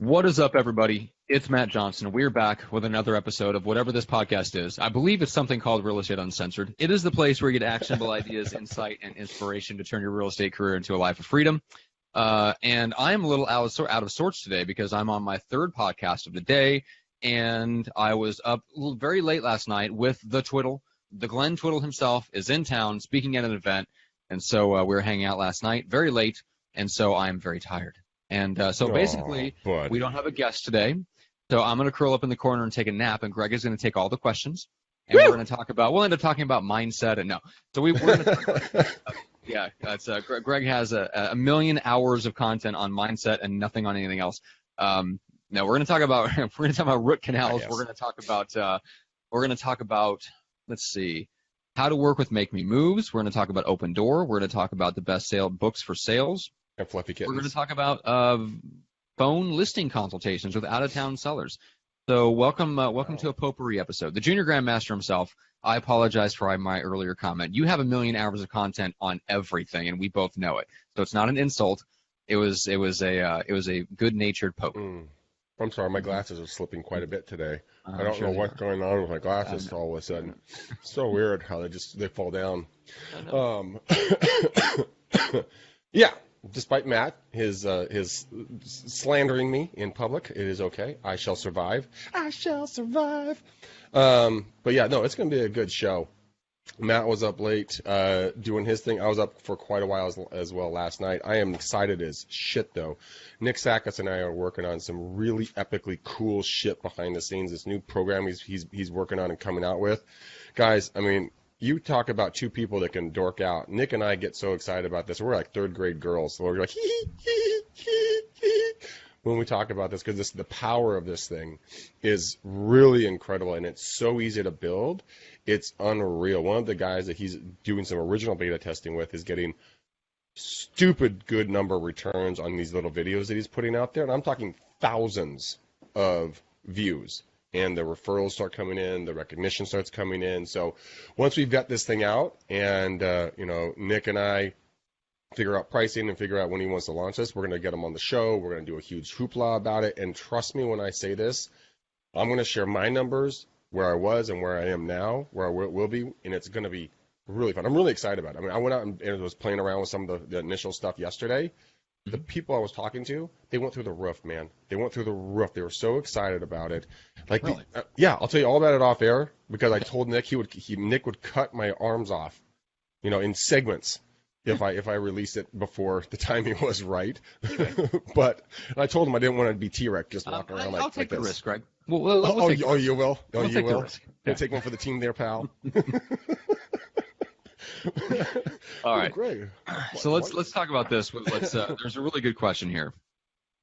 What is up, everybody? It's Matt Johnson. We're back with another episode of whatever this podcast is. I believe it's something called Real Estate Uncensored. It is the place where you get actionable ideas, insight, and inspiration to turn your real estate career into a life of freedom. And I am a little out of sorts today because I'm on my third podcast of the day, and I was up very late last night with the Twiddle. The Glenn Twiddle himself is in town speaking at an event, and so we were hanging out last night very late, and so I'm very tired. And so basically, we don't have a guest today. So I'm going to curl up in the corner and take a nap, and Greg is going to take all the questions. And we're going to talk about, we'll end up talking about mindset. And no. So we're going to talk about, that's, Greg has a million hours of content on mindset and nothing on anything else. No, we're going to talk about root canals. We're going to talk about, let's see, how to work with Make Me Moves. We're going to talk about Open Door. We're going to talk about the best books for sales. And fluffy kittens. We're going to talk about phone listing consultations with out-of-town sellers. So welcome to a potpourri episode. The Junior Grandmaster himself, I apologize for my earlier comment. You have a million hours of content on everything, and we both know it. So it's not an insult. It was a good-natured poke. I'm sorry, my glasses are slipping quite a bit today. I don't know what's going on with my glasses all of a sudden. It's so weird how they fall down. Yeah. Despite Matt, his slandering me in public, it is okay. I shall survive. I shall survive. But yeah, no, it's going to be a good show. Matt was up late doing his thing. I was up for quite a while as well last night. I am excited as shit, though. Nick Sakis and I are working on some really epically cool shit behind the scenes. This new program he's working on and coming out with. Guys, I mean, you talk about two people that can dork out. Nick and I get so excited about this. We're like third grade girls. So we're like, when we talk about this, because the power of this thing is really incredible, and it's so easy to build. It's unreal. One of the guys that he's doing some original beta testing with is getting stupid good number of returns on these little videos that he's putting out there. And I'm talking thousands of views. And the referrals start coming in, the recognition starts coming in. So once we vet this thing out and, Nick and I figure out pricing and figure out when he wants to launch this, we're going to get him on the show. We're going to do a huge hoopla about it. And trust me when I say this, I'm going to share my numbers, where I was and where I am now, where I will be, and it's going to be really fun. I'm really excited about it. I mean, I went out and was playing around with some of the initial stuff yesterday. The people I was talking to, they went through the roof, man. They went through the roof. They were so excited about it. Like, really? I'll tell you all about it off air because I told Nick Nick would cut my arms off, in segments if I released it before the timing was right. But I told him I didn't want to be T-Rex just walking around I'll take the risk, Greg. You will? Oh, you will? We'll take the risk. You'll take one for the team there, pal. All right. Great. So let's talk about this. There's a really good question here.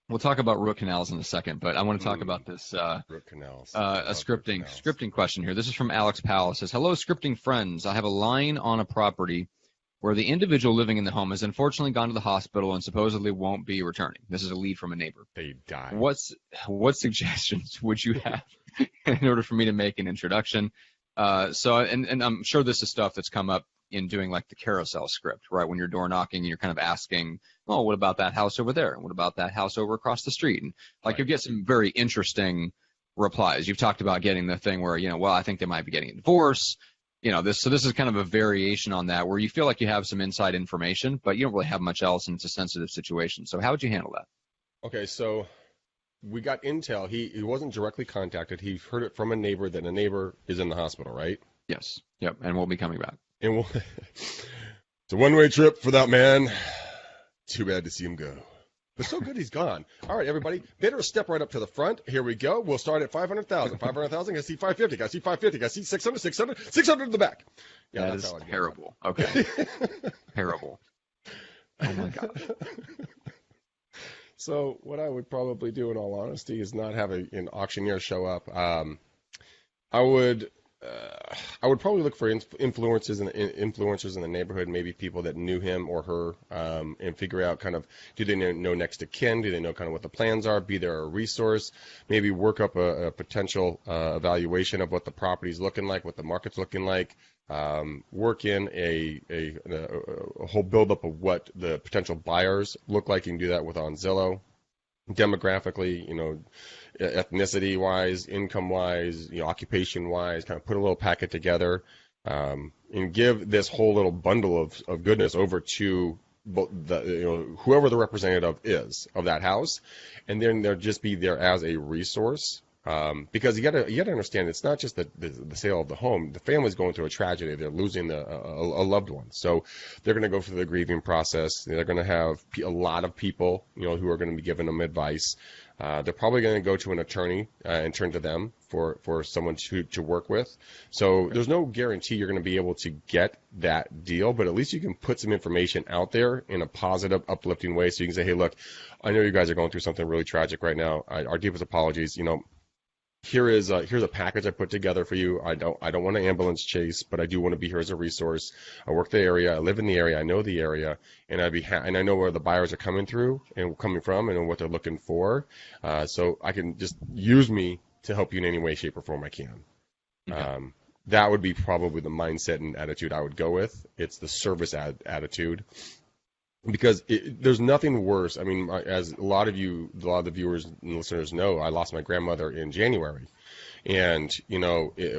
We'll talk about root canals in a second, but I want to talk about this root canals. A scripting question here. This is from Alex Powell. It says, "Hello, scripting friends. I have a line on a property where the individual living in the home has unfortunately gone to the hospital and supposedly won't be returning. This is a lead from a neighbor. They died. What suggestions would you have in order for me to make an introduction?" So I'm sure this is stuff that's come up in doing like the carousel script, right? When you're door knocking, you're kind of asking, "Oh, what about that house over there? And what about that house over across the street?" And you get some very interesting replies. You've talked about getting the thing where, well, I think they might be getting a divorce. This is kind of a variation on that where you feel like you have some inside information, but you don't really have much else and it's a sensitive situation. So how would you handle that? Okay, so we got intel. He wasn't directly contacted. He heard it from a neighbor that a neighbor is in the hospital, right? Yes. Yep. And we'll be coming back. And it's a one-way trip for that man. Too bad to see him go. But so good he's gone. All right, everybody. Better step right up to the front. Here we go. We'll start at 500,000. 500,000. I see 550. I see 550. I see 600, 600 in the back. Yeah, that's terrible. Okay. Terrible. Oh, my God. So what I would probably do, in all honesty, is not have an auctioneer show up. I would probably look for influencers in the neighborhood, maybe people that knew him or her, and figure out kind of, do they know next to kin? Do they know kind of what the plans are? Be there a resource? Maybe work up a potential evaluation of what the property's looking like, what the market's looking like. Work in a whole buildup of what the potential buyers look like. You can do that on Zillow. demographically, ethnicity wise, income wise, occupation wise, kind of put a little packet together, and give this whole little bundle of goodness over to whoever the representative is of that house, and then they'll just be there as a resource. Because you gotta understand, it's not just the sale of the home. The family's going through a tragedy. They're losing a loved one, so they're going to go through the grieving process. They're going to have a lot of people, who are going to be giving them advice. They're probably going to go to an attorney and turn to them for someone to work with. So there's no guarantee you're going to be able to get that deal, but at least you can put some information out there in a positive, uplifting way. So you can say, hey, look, I know you guys are going through something really tragic right now. Our deepest apologies. Here's a package I put together for you. I don't want to ambulance chase, but I do want to be here as a resource. I work the area, I live in the area, I know the area, and and I know where the buyers are coming from and what they're looking for. So I can just use me to help you in any way, shape, or form I can. Okay. That would be probably the mindset and attitude I would go with. It's the service attitude. Because there's nothing worse. I mean, as a lot of the viewers and listeners know, I lost my grandmother in January, and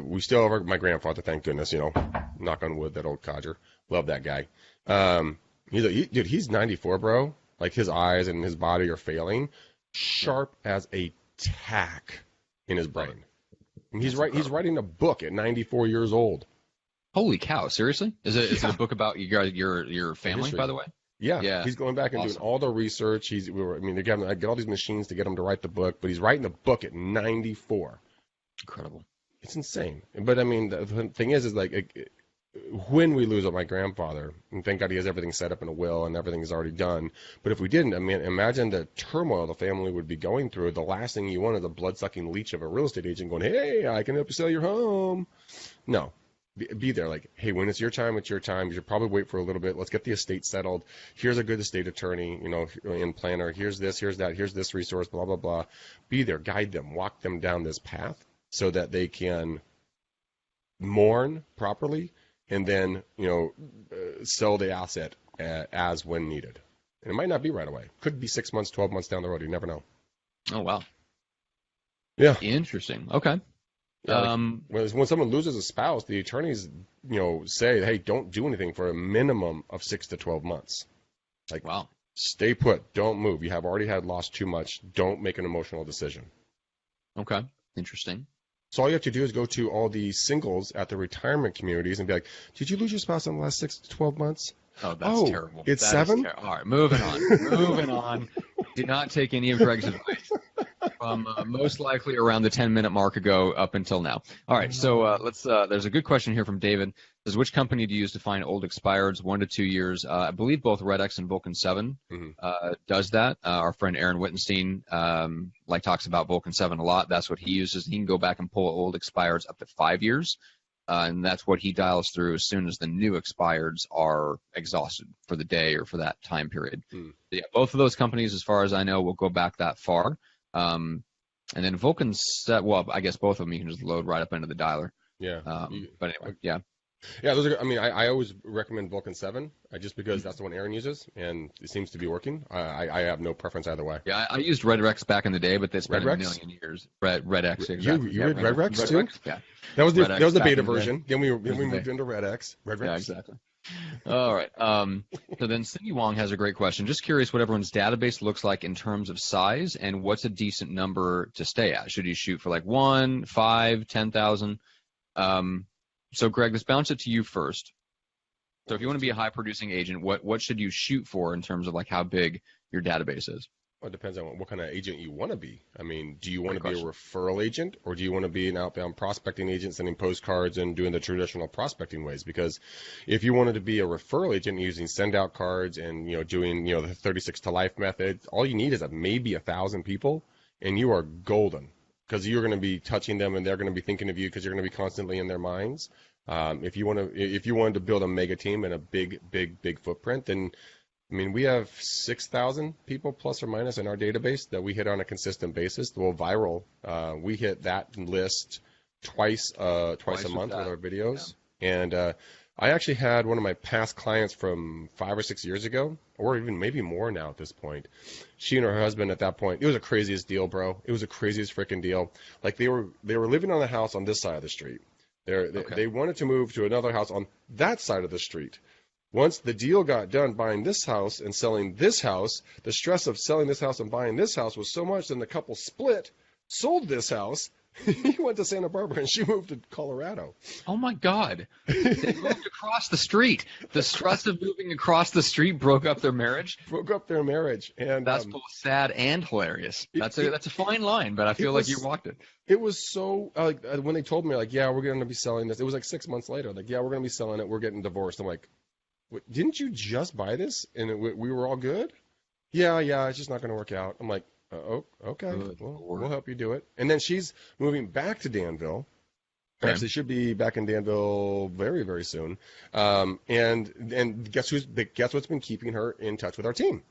we still have my grandfather. Thank goodness. Knock on wood. That old codger. Love that guy. He's 94, bro. Like his eyes and his body are failing, sharp as a tack in his brain. And he's writing a book at 94 years old. Holy cow! Seriously? Is it a book about your family, history. By the way? Yeah, he's going back and doing all the research. I get all these machines to get him to write the book, but he's writing the book at 94. Incredible. It's insane. But I mean, the thing is like when we lose my grandfather, and thank God he has everything set up in a will and everything is already done. But if we didn't, I mean, imagine the turmoil the family would be going through. The last thing you want is a blood-sucking leech of a real estate agent going, "Hey, I can help you sell your home." No. Be there, like, hey, when it's your time, it's your time. You should probably wait for a little bit. Let's get the estate settled. Here's a good estate attorney, and planner. Here's this, here's that, here's this resource, blah, blah, blah. Be there, guide them, walk them down this path so that they can mourn properly and then, sell the asset as when needed. And it might not be right away. Could be 6 months, 12 months down the road. You never know. Oh, wow. Yeah. Interesting. Okay. Yeah, when someone loses a spouse, the attorneys, say, hey, don't do anything for a minimum of 6 to 12 months. Like, wow. Stay put. Don't move. You have already lost too much. Don't make an emotional decision. Okay. Interesting. So all you have to do is go to all the singles at the retirement communities and be like, did you lose your spouse in the last 6 to 12 months? Oh, that's terrible. It's 7? All right, moving on. Do not take any of Greg's advice. Most likely around the 10-minute mark ago up until now. All right, so there's a good question here from David. It says, which company do you use to find old expireds, 1 to 2 years? I believe both RedX and Vulcan 7 does that. Our friend Aaron Wittenstein talks about Vulcan 7 a lot. That's what he uses. He can go back and pull old expireds up to 5 years, and that's what he dials through as soon as the new expireds are exhausted for the day or for that time period. So yeah, both of those companies, as far as I know, will go back that far. And then Vulcan set, well, I guess both of them you can just load right up into the dialer. Yeah. But anyway, yeah. Yeah, those are. I mean, I always recommend Vulcan 7 just because that's the one Aaron uses, and it seems to be working. I have no preference either way. Yeah, I used RedX back in the day, but that's been a million years. RedX. Exactly. You read RedX too? Yeah. That was the beta version. Then we moved into RedX. Yeah, exactly. All right. So then Cindy Wong has a great question. Just curious what everyone's database looks like in terms of size and what's a decent number to stay at. Should you shoot for like 1, 5, 10,000? So Greg, let's bounce it to you first. So if you want to be a high producing agent, what should you shoot for in terms of like how big your database is? Well, it depends on what kind of agent you want to be. I mean, do you want to be a referral agent or do you want to be an outbound prospecting agent sending postcards and doing the traditional prospecting ways? Because if you wanted to be a referral agent using send out cards and, doing, the 36 to life method, all you need is maybe 1,000 people and you are golden because you're going to be touching them and they're going to be thinking of you because you're going to be constantly in their minds. If you wanted to build a mega team and a big footprint, then I mean, we have 6,000 people plus or minus in our database that we hit on a consistent basis. Well, viral, we hit that list twice a month with our videos. Yeah. And I actually had one of my past clients from 5 or 6 years ago, or even maybe more now at this point. She and her husband at that point, it was the craziest deal, bro. It was the craziest freaking deal. Like they were living on a house on this side of the street. They wanted to move to another house on that side of the street. Once the deal got done buying this house and selling this house, the stress of selling this house and buying this house was so much that the couple split, sold this house. He went to Santa Barbara and she moved to Colorado. Oh my God. They moved across the street. The stress of moving across the street broke up their marriage. And that's both sad and hilarious. That's a fine line, but I feel like you walked it. It was so when they told me like, yeah, we're going to be selling this. It was like 6 months later. Like, yeah, we're going to be selling it. We're getting divorced. I'm like, didn't you just buy this and we were all good? Yeah, it's just not going to work out. I'm like, okay, we'll help you do it. And then she's moving back to Danville. Okay. Actually, should be back in Danville very, very soon. And guess what's been keeping her in touch with our team?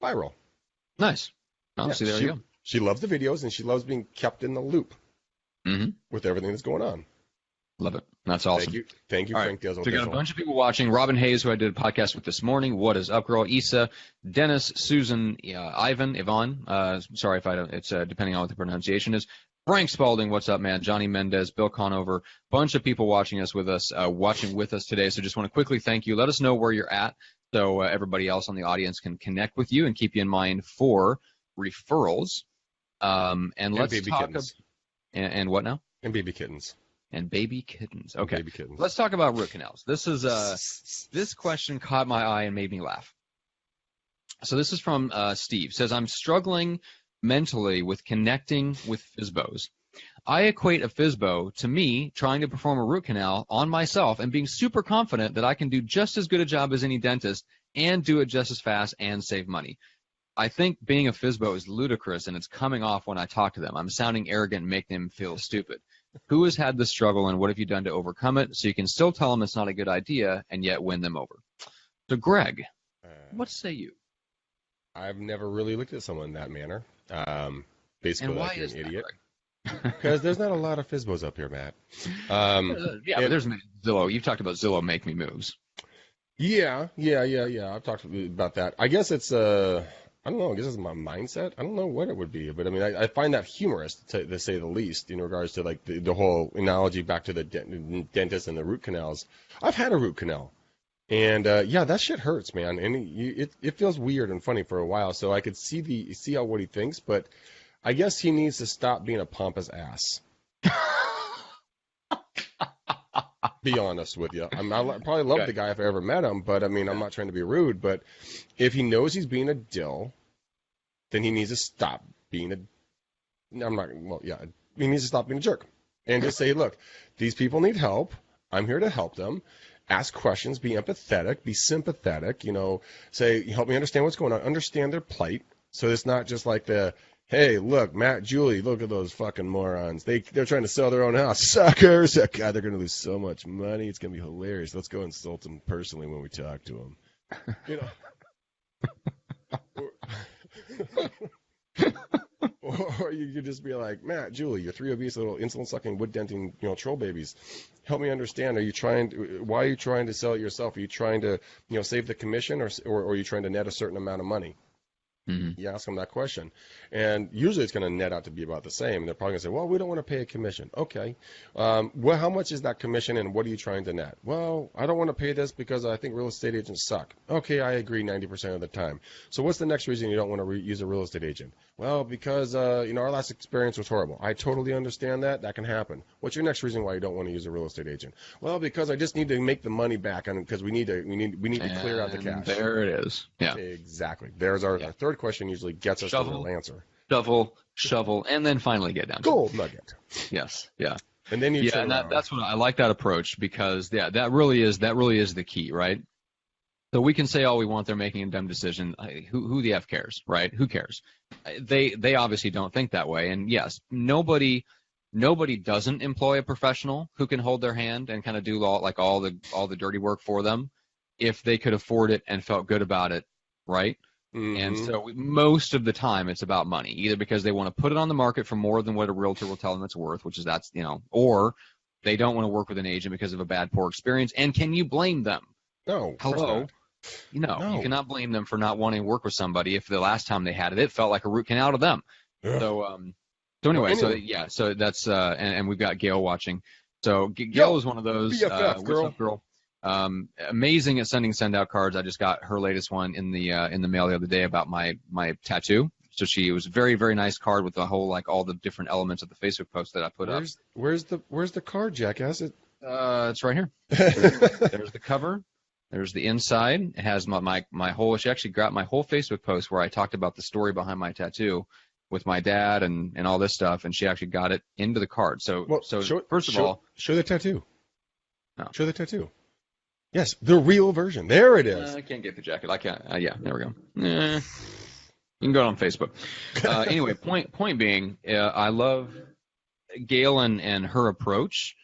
Viral. Nice. Obviously, there you go. She loves the videos and she loves being kept in the loop with everything that's going on. Love it. That's awesome. Thank you, Frank Diaz. So we got a bunch of people watching. Robin Hayes, who I did a podcast with this morning. What is up, girl? Issa, Dennis, Susan, Yvonne. Sorry if I don't. It's depending on what the pronunciation is. Frank Spalding, what's up, man? Johnny Mendez, Bill Conover. Bunch of people watching with us today. So just want to quickly thank you. Let us know where you're at, so everybody else on the audience can connect with you and keep you in mind for referrals. And let's baby talk. Kittens. And what now? And baby kittens. And baby kittens. Okay. Baby kittens. Let's talk about root canals. This question caught my eye and made me laugh. So this is from Steve. Says, I'm struggling mentally with connecting with FSBOs. I equate a FSBO to me trying to perform a root canal on myself and being super confident that I can do just as good a job as any dentist and do it just as fast and save money. I think being a FSBO is ludicrous, and it's coming off when I talk to them. I'm sounding arrogant and making them feel stupid. Who has had this struggle, and what have you done to overcome it so you can still tell them it's not a good idea and yet win them over? So, Greg, what say you? I've never really looked at someone in that manner. Basically, and why like is an that, idiot. Greg? Because there's not a lot of FSBOs up here, Matt. But there's Zillow. You've talked about Zillow Make Me Moves. Yeah. I've talked about that. I guess it's I don't know. I guess it's my mindset. I don't know what it would be, but I mean, I find that humorous to say the least in regards to like the whole analogy back to the dentist and the root canals. I've had a root canal, and that shit hurts, man, and it feels weird and funny for a while. So I could see what he thinks, but I guess he needs to stop being a pompous ass. Be honest with you. I probably love the guy if I ever met him, but I mean, I'm not trying to be rude, but if he knows he's being a dill, then he needs to stop being he needs to stop being a jerk and just say, look, these people need help. I'm here to help them. Ask questions, be empathetic, be sympathetic, say, help me understand what's going on, understand their plight. So it's not just like hey, look, Matt, Julie, look at those fucking morons. They're trying to sell their own house. Suckers. God, they're going to lose so much money. It's going to be hilarious. Let's go insult them personally when we talk to them. Or you could just be like, Matt, Julie, you're three obese little insulin-sucking, wood-denting, troll babies. Help me understand. Why are you trying to sell it yourself? Are you trying to, save the commission or are you trying to net a certain amount of money? Mm-hmm. You ask them that question, and usually it's going to net out to be about the same. They're probably going to say, well, we don't want to pay a commission. Okay. Well, how much is that commission, and what are you trying to net? Well, I don't want to pay this because I think real estate agents suck. Okay, I agree 90% of the time. So what's the next reason you don't want to use a real estate agent? Well, because, our last experience was horrible. I totally understand that. That can happen. What's your next reason why you don't want to use a real estate agent? Well, because I just need to make the money back, and because we need to clear out the cash. There it is. Yeah. Exactly. There's our third question usually gets us to the real answer. Shovel, and then finally get down to gold nugget. Yes, yeah. And then that's what I like that approach because that really is the key, right? So we can say all we want, they're making a dumb decision. Who the F cares, right? Who cares? They obviously don't think that way. And yes, nobody doesn't employ a professional who can hold their hand and kind of do all the dirty work for them if they could afford it and felt good about it, right? Mm-hmm. And so most of the time it's about money, either because they want to put it on the market for more than what a realtor will tell them it's worth, or They don't want to work with an agent because of a bad, poor experience. And can you blame them? No. Of course Hello. not. No, you cannot blame them for not wanting to work with somebody if the last time they had it felt like a root canal to them. Ugh. So anyway, so that's and we've got Gail watching. So Gail is one of those. BFF, girl. What's up, girl? Amazing at send out cards. I just got her latest one in the mail the other day about my tattoo. So it was a very, very nice card with the whole, like, all the different elements of the Facebook post that I put up. Where's the card, jackass? It's right here. There's the cover. There's the inside. It has my whole. She actually got my whole Facebook post where I talked about the story behind my tattoo with my dad and all this stuff, and she actually got it into the card. So first of all, show the tattoo. No. Show the tattoo. Yes, the real version. There it is. I can't get the jacket. I can't. Yeah, there we go. You can go on Facebook. Anyway, point being, I love Gail and her approach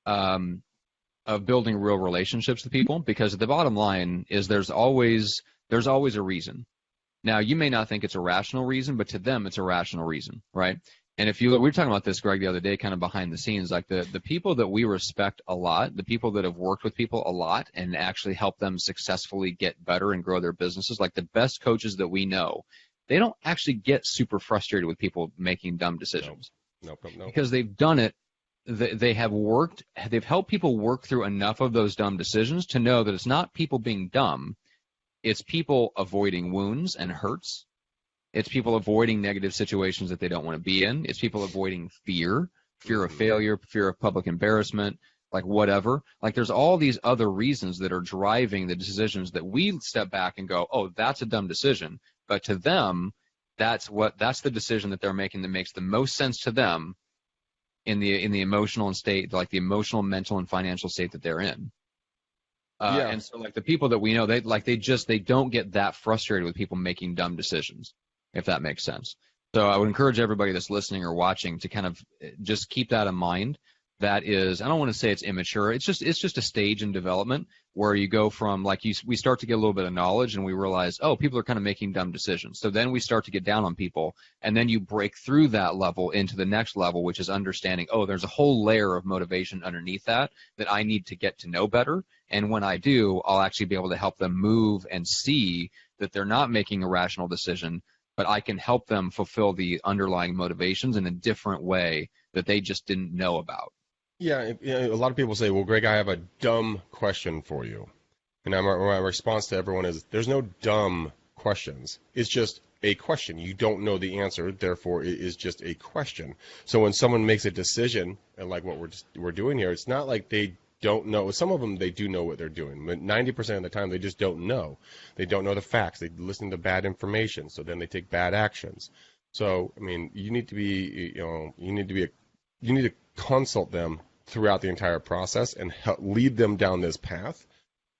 of building real relationships with people, because the bottom line is there's always a reason. Now, you may not think it's a rational reason, but to them it's a rational reason, right? And if you look, we were talking about this, Greg, the other day, kind of behind the scenes, like the people that we respect a lot, the people that have worked with people a lot and actually help them successfully get better and grow their businesses, like the best coaches that we know, they don't actually get super frustrated with people making dumb decisions. Nope. Because they've done it. They've helped people work through enough of those dumb decisions to know that it's not people being dumb, it's people avoiding wounds and hurts. It's people avoiding negative situations that they don't want to be in. It's people avoiding fear of failure, fear of public embarrassment, like whatever. Like there's all these other reasons that are driving the decisions that we step back and go, oh, that's a dumb decision. But to them, that's the decision that they're making that makes the most sense to them in the emotional state, like the emotional, mental, and financial state that they're in. And so like the people that we know, they don't get that frustrated with people making dumb decisions, if that makes sense. So I would encourage everybody that's listening or watching to kind of just keep that in mind. That is, I don't want to say it's immature. It's just a stage in development where you go from we start to get a little bit of knowledge and we realize, oh, people are kind of making dumb decisions. So then we start to get down on people, and then you break through that level into the next level, which is understanding, oh, there's a whole layer of motivation underneath that I need to get to know better. And when I do, I'll actually be able to help them move and see that they're not making a rational decision, but I can help them fulfill the underlying motivations in a different way that they just didn't know about. Yeah, a lot of people say, well, Greg, I have a dumb question for you. And my response to everyone is, there's no dumb questions. It's just a question. You don't know the answer, therefore it is just a question. So when someone makes a decision, and like what we're doing here, it's not like they don't know. Some of them, they do know what they're doing, but 90% of the time they just don't know. They don't know the facts. They listen to bad information, so then they take bad actions. So, I mean, you need to consult them throughout the entire process and help lead them down this path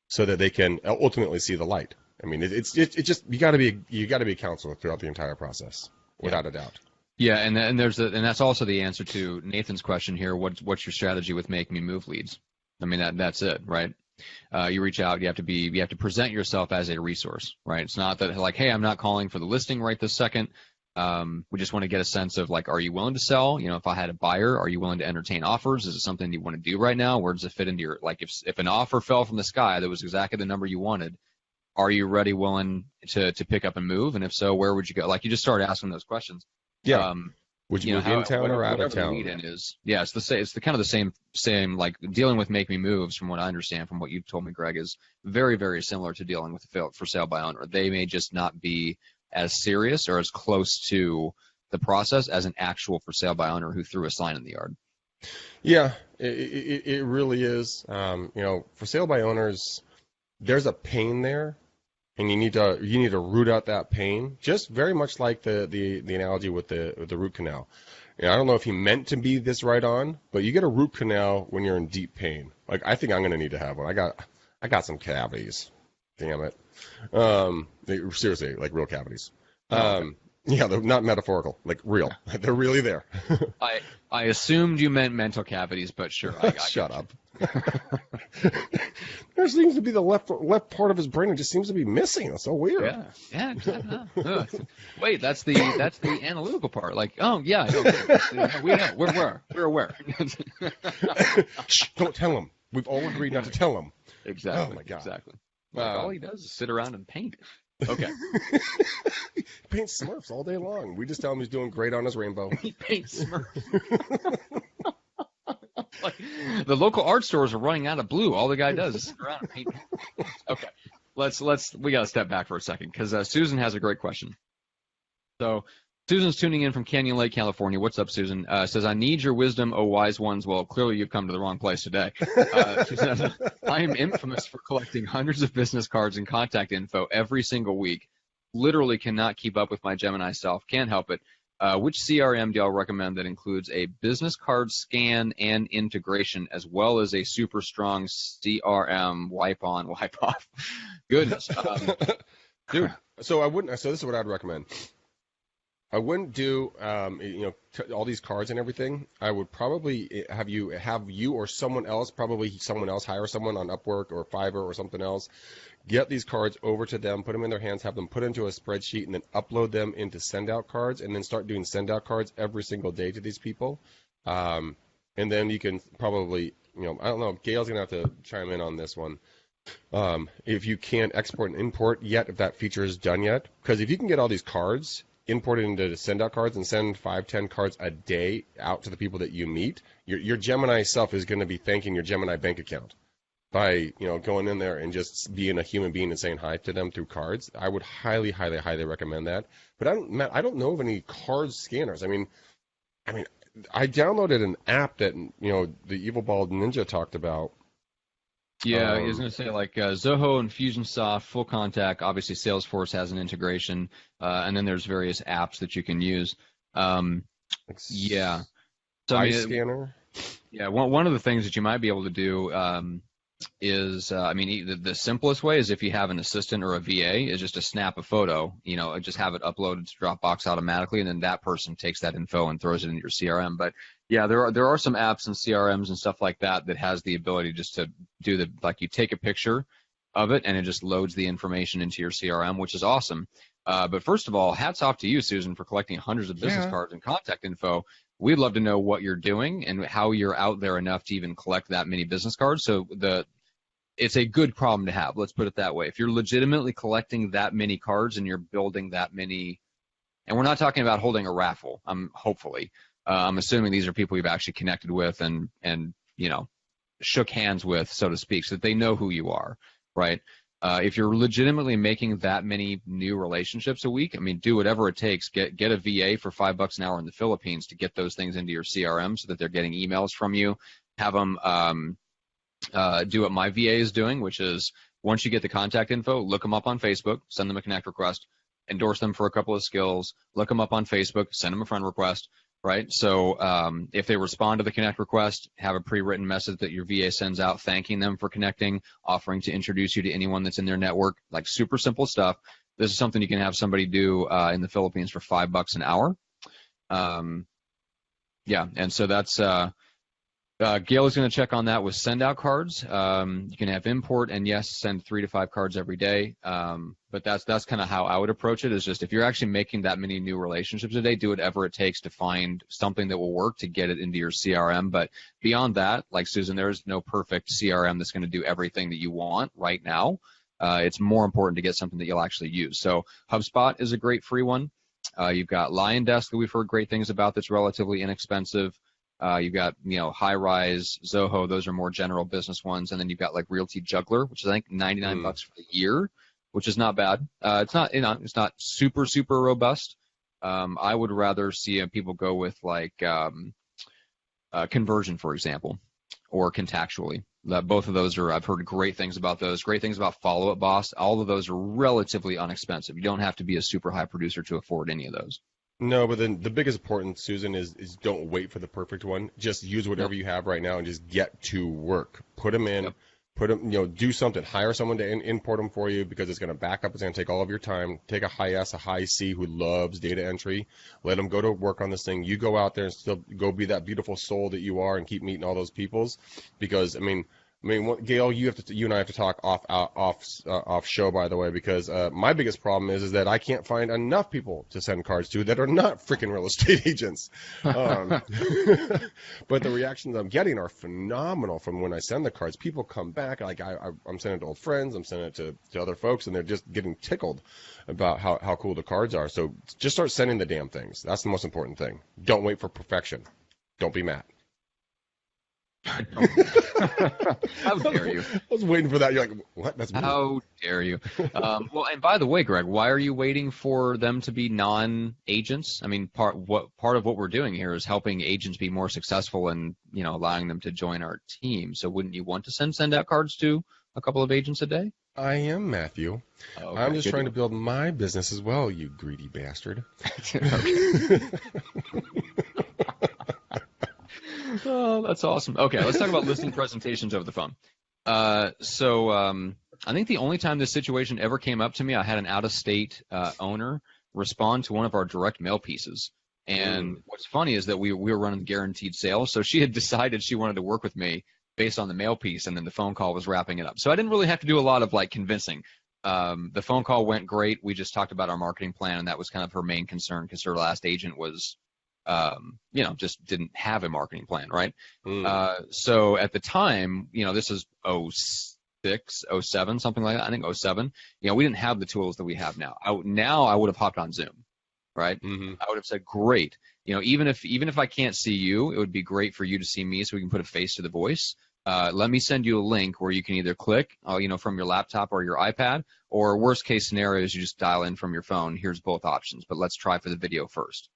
so that they can ultimately see the light. I mean, it's just you got to be a counselor throughout the entire process, without a doubt. Yeah, and that's also the answer to Nathan's question here. What's your strategy with Make Me Move leads? I mean, that's it, right? You reach out. You have to present yourself as a resource, right? It's not that like, hey, I'm not calling for the listing right this second. We just want to get a sense of like, are you willing to sell? You know, if I had a buyer, are you willing to entertain offers? Is it something you want to do right now? Where does it fit into your, like, if an offer fell from the sky that was exactly the number you wanted, are you willing to pick up and move? And if so, where would you go? Like, you just start asking those questions. Yeah. Would you move in town or out of town? It's the kind of the same like dealing with Make Me Moves, from what I understand from what you told me, Greg, is very, very similar to dealing with the for sale by owner. They may just not be as serious or as close to the process as an actual for sale by owner who threw a sign in the yard. Yeah, it really is. For sale by owners, there's a pain there, and you need to root out that pain. Just very much like the analogy with the root canal. I don't know if he meant to be this right on, but you get a root canal when you're in deep pain. Like, I think I'm gonna need to have one. I got some cavities. Damn it. Seriously, like real cavities. Yeah, they're not metaphorical, like real. They're really there. I assumed you meant mental cavities, but sure. Shut up. There seems to be the left part of his brain. It just seems to be missing. That's so weird. Yeah. Wait, that's the analytical part. Like, oh yeah, okay. We know. We're aware. Shh, don't tell him. We've all agreed not to tell him. Exactly. Oh my God. Exactly. Like, all he does is sit around and paint. Okay. He paints Smurfs all day long. We just tell him he's doing great on his rainbow. He paints Smurfs. Like, the local art stores are running out of blue. All the guy does is sit around and paint. Okay. We got to step back for a second because Susan has a great question. So Susan's tuning in from Canyon Lake, California. What's up, Susan? Says, I need your wisdom, oh wise ones. Well, clearly you've come to the wrong place today. She says, I am infamous for collecting hundreds of business cards and contact info every single week. Literally cannot keep up with my Gemini self. Can't help it. Which CRM do y'all recommend that includes a business card scan and integration, as well as a super strong CRM wipe on, wipe off? Goodness. Dude, so this is what I'd recommend. I wouldn't do, all these cards and everything. I would probably have you or someone else hire someone on Upwork or Fiverr or something else, get these cards over to them, put them in their hands, have them put into a spreadsheet, and then upload them into send-out cards, and then start doing send-out cards every single day to these people. And then you can probably, I don't know, Gail's going to have to chime in on this one. If you can't export and import yet, if that feature is done yet, because if you can get all these cards imported into send-out cards and send 5-10 cards a day out to the people that you meet, your Gemini self is going to be thanking your Gemini bank account by going in there and just being a human being and saying hi to them through cards. I would highly, highly, highly recommend that. But I don't know of any card scanners. I mean, I downloaded an app that the Evil Bald Ninja talked about. Yeah, I was going to say like Zoho, Infusionsoft, Full Contact. Obviously, Salesforce has an integration, and then there's various apps that you can use. Yeah. So Scanner. Yeah, one of the things that you might be able to do is, the simplest way is if you have an assistant or a VA, is just to snap a photo, just have it uploaded to Dropbox automatically, and then that person takes that info and throws it into your CRM. But yeah, there are some apps and CRMs and stuff like that has the ability just to do you take a picture of it and it just loads the information into your CRM, which is awesome. But first of all, hats off to you, Susan, for collecting hundreds of business cards and contact info. We'd love to know what you're doing and how you're out there enough to even collect that many business cards. So it's a good problem to have. Let's put it that way. If you're legitimately collecting that many cards and you're building that many, and we're not talking about holding a raffle. Hopefully, I'm assuming these are people you've actually connected with and shook hands with, so to speak, so that they know who you are, right? If you're legitimately making that many new relationships a week, do whatever it takes. Get a VA for $5 an hour in the Philippines to get those things into your CRM so that they're getting emails from you. Have them do what my VA is doing, which is once you get the contact info, look them up on Facebook, send them a connect request, endorse them for a couple of skills, look them up on Facebook, send them a friend request, right? So if they respond to the connect request, have a pre-written message that your VA sends out thanking them for connecting, offering to introduce you to anyone that's in their network, like super simple stuff. This is something you can have somebody do in the Philippines for $5 an hour. And so that's Gail is going to check on that with send out cards. You can have import and yes, send 3 to 5 cards every day. But that's kind of how I would approach it, is just if you're actually making that many new relationships a day, do whatever it takes to find something that will work to get it into your CRM. But beyond that, like Susan, there's no perfect CRM that's going to do everything that you want right now. It's more important to get something that you'll actually use. So HubSpot is a great free one. You've got LionDesk that we've heard great things about that's relatively inexpensive. You've got, High-Rise, Zoho, those are more general business ones. And then you've got like Realty Juggler, which is I think $99 for the year, which is not bad. It's not super, super robust. I would rather see people go with like Conversion, for example, or Contactually. Both of those I've heard great things about those, great things about Follow Up Boss. All of those are relatively inexpensive. You don't have to be a super high producer to afford any of those. No, but then the biggest importance, Susan, is don't wait for the perfect one. Just use whatever you have right now and just get to work. Put them in, Put them, do something. Hire someone to import them for you because it's going to back up. It's going to take all of your time. Take a high S, a high C who loves data entry. Let them go to work on this thing. You go out there and still go be that beautiful soul that you are and keep meeting all those peoples. Because, Gail, you and I have to talk off show, by the way, because my biggest problem is that I can't find enough people to send cards to that are not freaking real estate agents. But the reactions I'm getting are phenomenal from when I send the cards. People come back, like I'm sending it to old friends, I'm sending it to other folks, and they're just getting tickled about how cool the cards are. So just start sending the damn things. That's the most important thing. Don't wait for perfection. Don't be Matt. How dare you? I was waiting for that. You're like, what? That's me. How dare you? Well, and by the way, Greg, why are you waiting for them to be non-agents? I mean, part of what we're doing here is helping agents be more successful and, allowing them to join our team. So wouldn't you want to send out cards to a couple of agents a day? I am, Matthew. Okay, I'm just trying to build my business as well, you greedy bastard. Oh, that's awesome. Okay, let's talk about listing presentations over the phone. So I think the only time this situation ever came up to me, I had an out-of-state owner respond to one of our direct mail pieces. And what's funny is that we were running guaranteed sales, so she had decided she wanted to work with me based on the mail piece, and then the phone call was wrapping it up. So I didn't really have to do a lot of convincing. The phone call went great. We just talked about our marketing plan, and that was kind of her main concern because her last agent was just didn't have a marketing plan, right? So at the time, this is 06, 07, something like that. I think 07. We didn't have the tools that we have now. I would have hopped on Zoom, right? I would have said, great. Even if I can't see you, it would be great for you to see me so we can put a face to the voice. Let me send you a link where you can either click, from your laptop or your iPad, or worst case scenario is you just dial in from your phone. Here's both options, but let's try for the video first.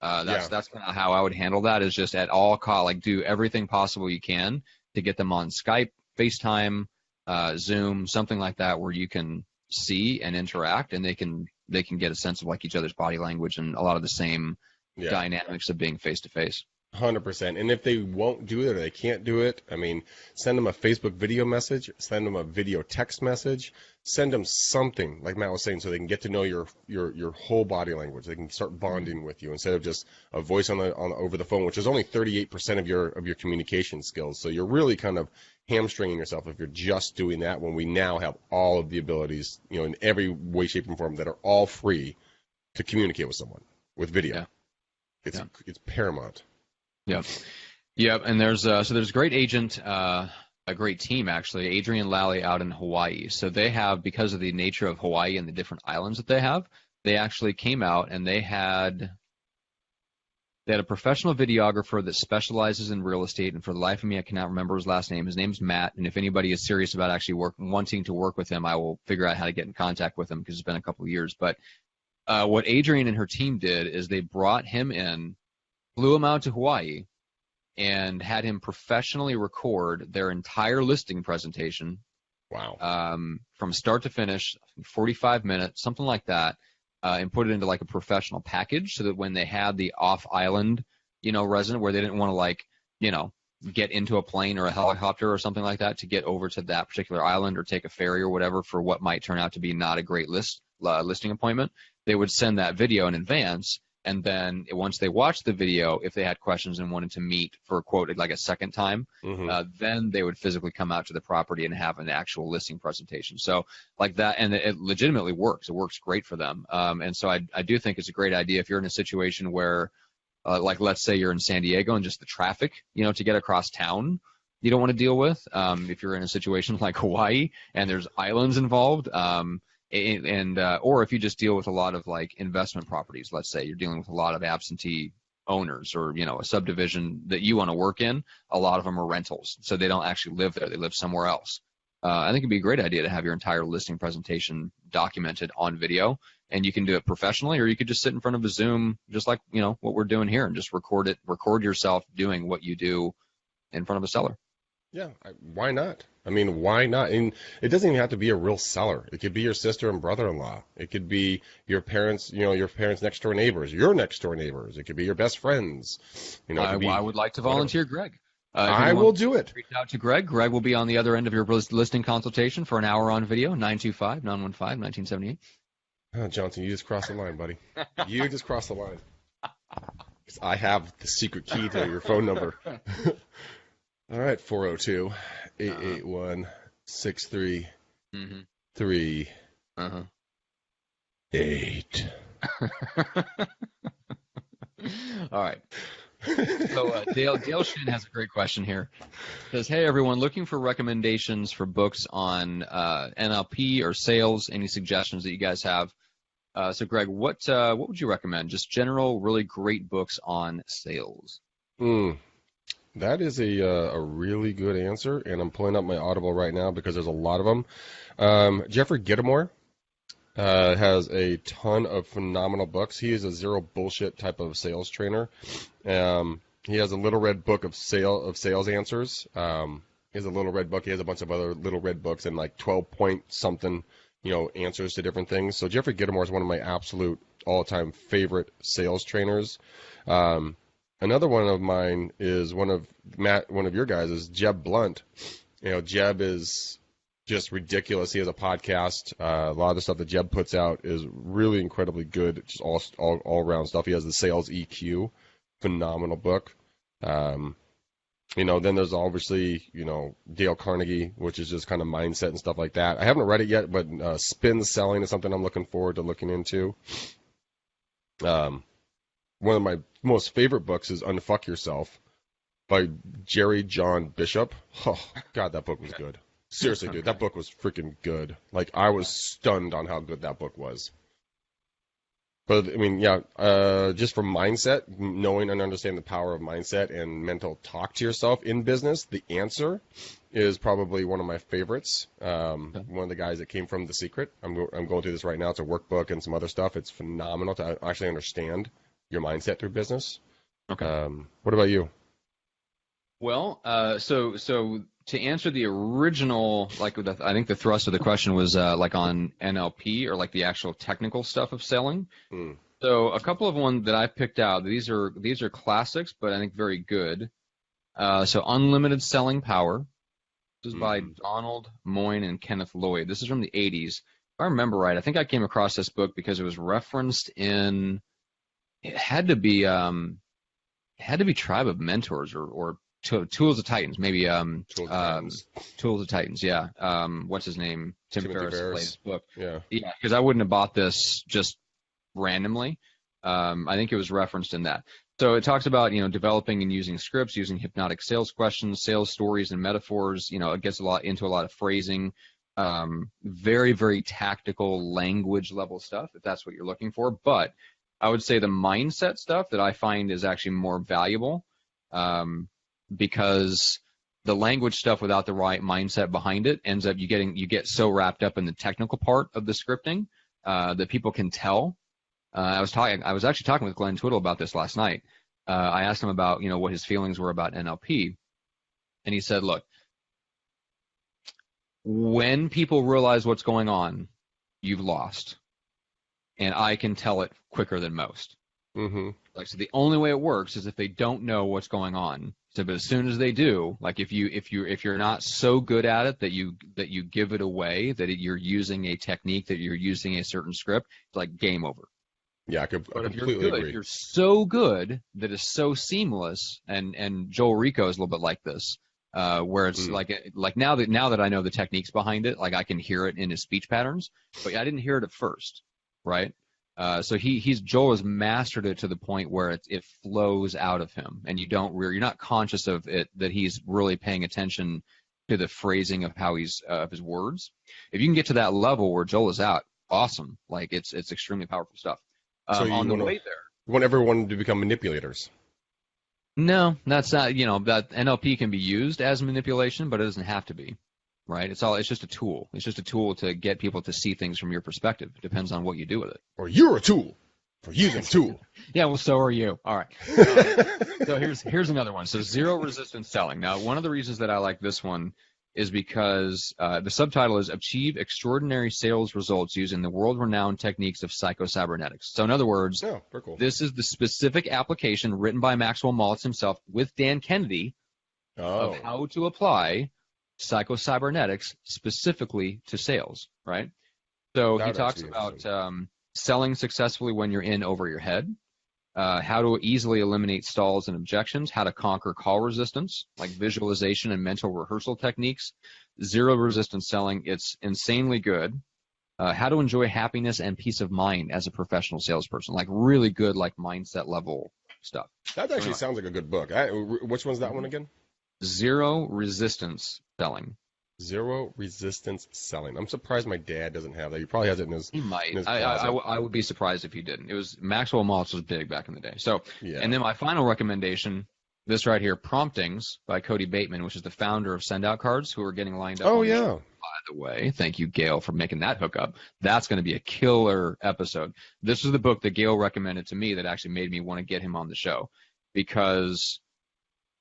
That's kind of how I would handle that, is just at all cost, do everything possible you can to get them on Skype, FaceTime, Zoom, something like that, where you can see and interact, and they can get a sense of each other's body language and a lot of the same dynamics of being face to face. 100%. And if they won't do it or they can't do it, send them a Facebook video message, send them a video text message, send them something, like Matt was saying, so they can get to know your whole body language. They can start bonding with you instead of just a voice on over the phone, which is only 38% of your communication skills. So you're really kind of hamstringing yourself if you're just doing that, when we now have all of the abilities, in every way, shape, and form that are all free to communicate with someone with video. Yeah. It's paramount. Yeah, and there's a great agent, a great team actually, Adrian Lally out in Hawaii. So they have, because of the nature of Hawaii and the different islands that they have, they actually came out and they had a professional videographer that specializes in real estate. And for the life of me, I cannot remember his last name. His name's Matt. And if anybody is serious about actually wanting to work with him, I will figure out how to get in contact with him because it's been a couple of years. But what Adrian and her team did is they brought him in, flew him out to Hawaii, and had him professionally record their entire listing presentation. Wow. From start to finish, 45 minutes, something like that, and put it into a professional package so that when they had the off-island, resident where they didn't want to get into a plane or a helicopter or something like that to get over to that particular island or take a ferry or whatever for what might turn out to be not a great listing appointment, they would send that video in advance. And then once they watched the video, if they had questions and wanted to meet for, quote, a second time, then they would physically come out to the property and have an actual listing presentation. So that, and it legitimately works. It works great for them. And so I do think it's a great idea if you're in a situation where, let's say you're in San Diego and just the traffic, to get across town, you don't want to deal with. If you're in a situation like Hawaii and there's islands involved, or if you just deal with a lot of investment properties, let's say you're dealing with a lot of absentee owners or a subdivision that you want to work in, a lot of them are rentals, so they don't actually live there, they live somewhere else. I think it'd be a great idea to have your entire listing presentation documented on video, and you can do it professionally, or you could just sit in front of a Zoom, just like what we're doing here, and just record yourself doing what you do in front of a seller. Yeah, why not? Why not? And it doesn't even have to be a real seller. It could be your sister and brother-in-law. It could be your parents, your parents' next-door neighbors, your next-door neighbors. It could be your best friends. I would like to volunteer, Greg. I will do it. Reach out to Greg. Greg will be on the other end of your listing consultation for an hour on video, 925-915-1978. Oh, Johnson, you just crossed the line, buddy. You just crossed the line. I have the secret key to your phone number. All right, 402-881-6338. All right. So Dale Shin has a great question here. Says, hey, everyone, looking for recommendations for books on NLP or sales, any suggestions that you guys have? So, Greg, what would you recommend? Just general, really great books on sales. That is a really good answer, and I'm pulling up my Audible right now because there's a lot of them. Jeffrey Gitomer has a ton of phenomenal books. He is a zero bullshit type of sales trainer. He has a little red book of sales answers. He has a little red book. He has a bunch of other little red books and like 12-point something, answers to different things. So Jeffrey Gitomer is one of my absolute all-time favorite sales trainers. Another one of mine is one of your guys is Jeb Blunt. Jeb is just ridiculous. He has a podcast. A lot of the stuff that Jeb puts out is really incredibly good. Just all around stuff. He has the Sales EQ, phenomenal book. Then there's obviously, Dale Carnegie, which is just kind of mindset and stuff like that. I haven't read it yet, but Spin Selling is something I'm looking forward to looking into. One of my most favorite books is Unfuck Yourself by Jerry John Bishop. Oh, God, that book was good. Seriously, dude, that book was freaking good. Like, I was stunned on how good that book was. But, just from mindset, knowing and understanding the power of mindset and mental talk to yourself in business, The Answer is probably one of my favorites. One of the guys that came from The Secret. I'm going through this right now. It's a workbook and some other stuff. It's phenomenal to actually understand your mindset through business. Okay. What about you? Well, so to answer the original, I think the thrust of the question was like on NLP or like the actual technical stuff of selling. So a couple of ones that I picked out. These are classics, but I think very good. So Unlimited Selling Power. This is by Donald Moyne and Kenneth Lloyd. This is from the 80s. If I remember right, I think I came across this book because it was referenced in. It had to be Tribe of Mentors or Tools of Titans, maybe Tools of Titans, yeah. What's his name? Tim Ferriss played his book. Yeah, because I wouldn't have bought this just randomly. I think it was referenced in that. So it talks about developing and using scripts, using hypnotic sales questions, sales stories and metaphors. It gets into a lot of phrasing, very, very tactical language level stuff if that's what you're looking for. But I would say the mindset stuff that I find is actually more valuable. Because the language stuff without the right mindset behind it ends up you get so wrapped up in the technical part of the scripting that people can tell. I was actually talking with Glenn Twiddle about this last night. I asked him about what his feelings were about NLP, and he said, "Look, when people realize what's going on, you've lost, and I can tell it quicker than most." Mm-hmm. So the only way it works is if they don't know what's going on. So, but as soon as they do, like if you're not so good at it that you give it away, that you're using a technique, that you're using a certain script, it's like game over. Yeah, I completely agree. If you're so good that it's so seamless, and Joel Rico is a little bit like this, where it's like now that I know the techniques behind it, like I can hear it in his speech patterns, but I didn't hear it at first, right? So Joel has mastered it to the point where it flows out of him, and you're not conscious of it, that he's really paying attention to the phrasing of how of his words. If you can get to that level where Joel is out, awesome. Like it's extremely powerful stuff. So you want everyone to become manipulators? No, that's not. That NLP can be used as manipulation, but it doesn't have to be. Right? It's just a tool. It's just a tool to get people to see things from your perspective. It depends on what you do with it. Or you're a tool for using a tool. Yeah, well, so are you. All right. So here's another one. So Zero Resistance Selling. Now, one of the reasons that I like this one is because the subtitle is Achieve Extraordinary Sales Results Using the World-Renowned Techniques of Psycho-Cybernetics. So in other words, cool. This is the specific application written by Maxwell Maltz himself with Dan Kennedy of how to apply psycho-cybernetics specifically to sales, right? So he talks about selling successfully when you're in over your head, how to easily eliminate stalls and objections, how to conquer call resistance, like visualization and mental rehearsal techniques, zero resistance selling. It's insanely good. How to enjoy happiness and peace of mind as a professional salesperson, like really good, like mindset level stuff. That actually sounds like a good book. Which one's that one again? Zero resistance selling. Zero resistance selling. I'm surprised my dad doesn't have that. He probably has it in his. He might. In his I would be surprised if he didn't. It was Maxwell Maltz was big back in the day. So, yeah. And then my final recommendation, this right here, Promptings by Cody Bateman, which is the founder of Send Out Cards, who are getting lined up. Oh yeah. By the way, thank you, Gail, for making that hookup. That's going to be a killer episode. This is the book that Gail recommended to me that actually made me want to get him on the show, because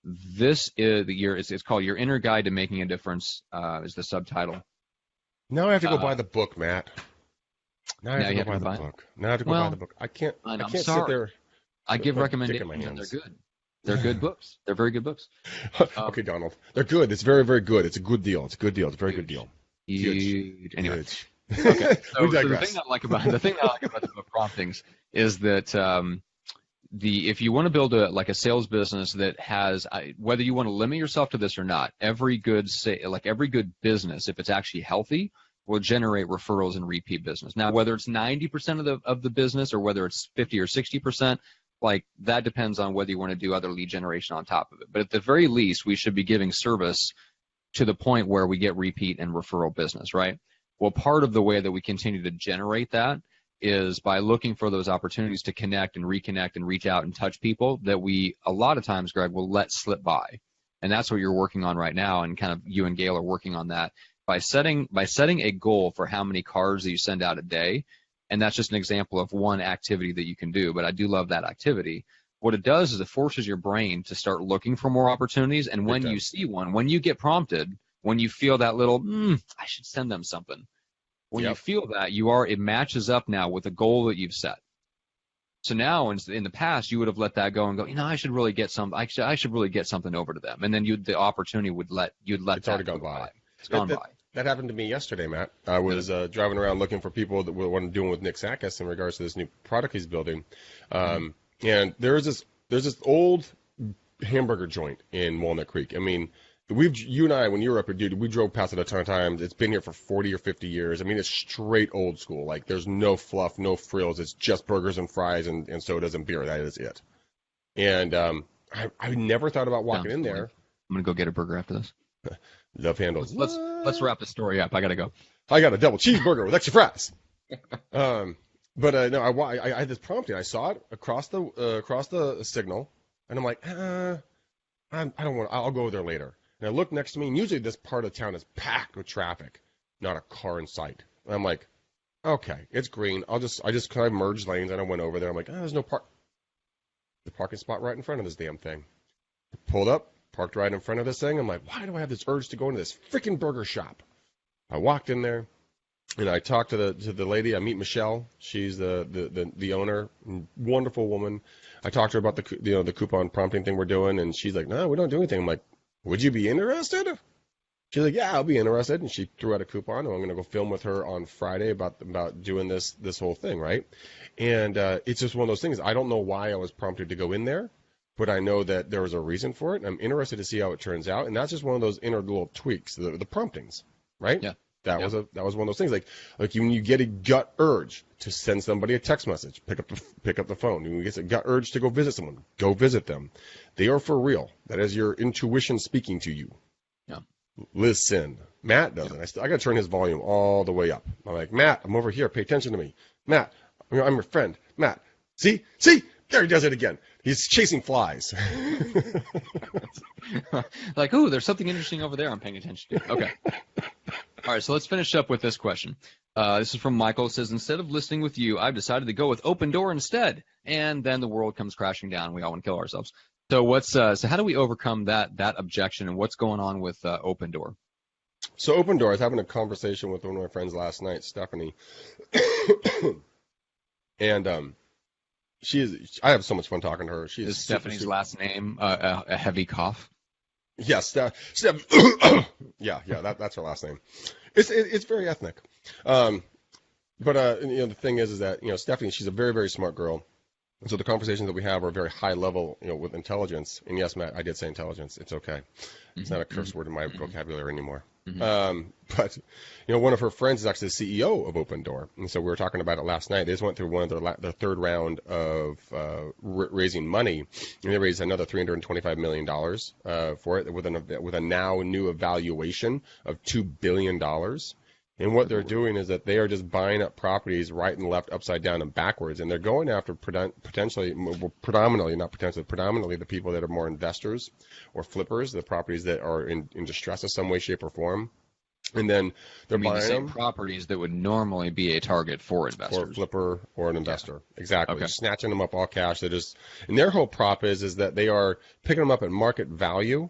this is it's called Your Inner Guide to Making a Difference, is the subtitle. Now I have to go buy the book, Matt. Now I have to go buy the book. Now I have to go buy the book. I can't sit there. I give recommendations and they're good. They're good books. They're very good books. Okay, Donald. They're good. It's very, very good. It's a good deal. It's a good deal. It's a very good deal. Huge. Anyway. Okay. So the thing I like about the book Promptings is that if you want to build a sales business that has, whether you want to limit yourself to this or not, every good business, if it's actually healthy, will generate referrals and repeat business. Now, whether it's 90% of the business or whether it's 50 or 60%, like that depends on whether you want to do other lead generation on top of it. But at the very least, we should be giving service to the point where we get repeat and referral business, right? Well, part of the way that we continue to generate that is by looking for those opportunities to connect and reconnect and reach out and touch people that we, a lot of times, Greg, will let slip by. And that's what you're working on right now, and kind of you and Gail are working on that by setting a goal for how many cards that you send out a day. And that's just an example of one activity that you can do, but I do love that activity. What it does is it forces your brain to start looking for more opportunities, and when you see one, when you get prompted, when you feel that little, I should send them something. When you feel that, it matches up now with a goal that you've set. So now, in the past, you would have let that go and go, I should really get I should really get something over to them, and then the opportunity would let it's already gone by. It's gone by. That happened to me yesterday, Matt. I was driving around looking for people that were doing with Nick Sakis in regards to this new product he's building. And there's this old hamburger joint in Walnut Creek. I mean, you and I, when you were up here, dude, we drove past it a ton of times. It's been here for 40 or 50 years. I mean, it's straight old school. Like, there's no fluff, no frills. It's just burgers and fries and sodas and beer. That is it. And I never thought about walking in there. I'm going to go get a burger after this. Love handles. Let's wrap the story up. I got to go. I got a double cheeseburger with extra fries. But no, I had this prompting. I saw it across the signal, and I'm like, I don't want. I'll go there later. And I look next to me, and usually this part of town is packed with traffic, not a car in sight. And I'm like, okay, it's green. I just kind of merged lanes, and I went over there. I'm like, there's no the parking spot right in front of this damn thing. I pulled up, parked right in front of this thing. I'm like, why do I have this urge to go into this freaking burger shop? I walked in there. And I talked to the lady. I meet Michelle. She's the owner, wonderful woman. I talked to her about the coupon prompting thing we're doing, and she's like, "No, we don't do anything." I'm like, "Would you be interested?" She's like, "Yeah, I'll be interested." And she threw out a coupon, and I'm going to go film with her on Friday about doing this whole thing, right? And it's just one of those things. I don't know why I was prompted to go in there, but I know that there was a reason for it. And I'm interested to see how it turns out, and that's just one of those inner little tweaks, the promptings, right? Yeah. That was one of those things, like when you get a gut urge to send somebody a text message, pick up the phone. When you get a gut urge to go visit someone, go visit them. They are for real. That is your intuition speaking to you. Yeah. Listen. Matt doesn't. I got to turn his volume all the way up. I'm like, Matt, I'm over here. Pay attention to me. Matt, I'm your friend. Matt, see, there he does it again. He's chasing flies. Like, ooh, there's something interesting over there I'm paying attention to. Okay. All right, so let's finish up with this question. This is from Michael. It says, instead of listening with you, I've decided to go with Open Door instead. And then the world comes crashing down. We all want to kill ourselves. So so how do we overcome that objection, and what's going on with Open Door? So Open Door, I was having a conversation with one of my friends last night, Stephanie. And I have so much fun talking to her. Is Stephanie's last name a heavy cough? Yes, Steph. Yeah, that's her last name. It's very ethnic. But the thing is that Stephanie, she's a very very smart girl. And so the conversations that we have are very high level, with intelligence. And yes, Matt, I did say intelligence. It's okay. It's not a curse word in my vocabulary anymore. But one of her friends is actually the CEO of Open Door, and so we were talking about it last night. They just went through one of their third round of raising money, and they raised another $325 million for it with a now new evaluation of $2 billion. And what they're doing is that they are just buying up properties right and left, upside down and backwards, and they're going after predominantly the people that are more investors or flippers, the properties that are in distress of some way, shape, or form. And then they're buying the same them properties that would normally be a target for investors. Or a flipper or an investor. Yeah. Exactly. Okay. Snatching them up all cash. And their whole prop is that they are picking them up at market value,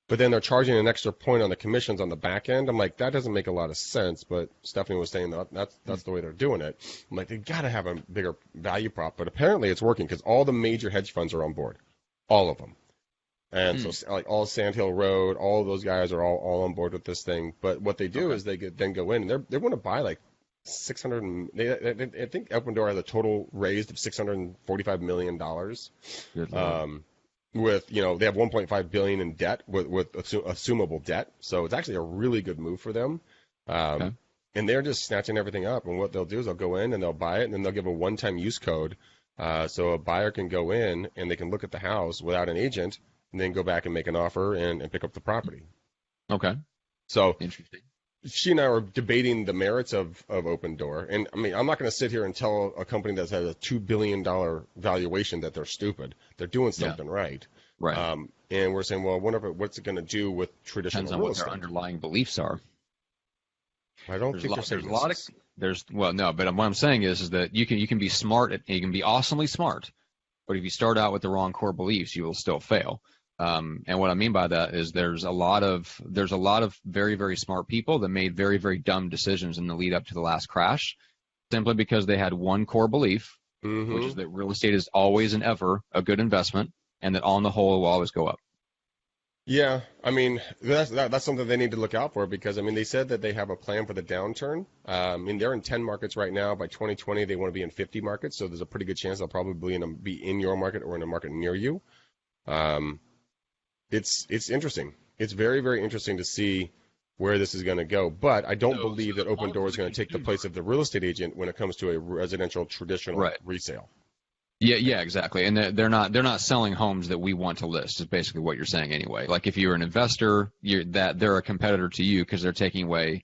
but then they're charging an extra point on the commissions on the back end. I'm like, that doesn't make a lot of sense. But Stephanie was saying that's the way they're doing it. I'm like, they got to have a bigger value prop. But apparently it's working because all the major hedge funds are on board, all of them. And so like all Sand Hill Road, all of those guys are all on board with this thing. But what they do is they then go in and they want to buy like 600. I think Open Door has a total raised of $645 million. With they have 1.5 billion in debt with assumable debt, so it's actually a really good move for them. And they're just snatching everything up. And what they'll do is they'll go in and they'll buy it, and then they'll give a one-time use code, so a buyer can go in and they can look at the house without an agent, and then go back and make an offer and pick up the property. Okay. So interesting. She and I were debating the merits of Open Door. And, I mean, I'm not going to sit here and tell a company that's had a $2 billion valuation that they're stupid. They're doing something right. Right. And we're saying, well, what's it going to do with traditional real estate? Depends on what their underlying beliefs are. I don't think there's a lot of but what I'm saying is that you can be smart, you can be awesomely smart, but if you start out with the wrong core beliefs, you will still fail. And what I mean by that is there's a lot of very, very smart people that made very, very dumb decisions in the lead up to the last crash, simply because they had one core belief, which is that real estate is always and ever a good investment, and that on the whole will always go up. Yeah, I mean, that's something they need to look out for, because, I mean, they said that they have a plan for the downturn. I mean, they're in 10 markets right now. By 2020, they want to be in 50 markets, so there's a pretty good chance they'll probably be in your market or in a market near you. It's interesting. It's very, very interesting to see where this is going to go. But I don't believe that Open Door is going to take the place of the real estate agent when it comes to a residential traditional resale. Yeah, exactly. And they're not selling homes that we want to list, is basically what you're saying anyway. Like if you're an investor, they're a competitor to you because they're taking away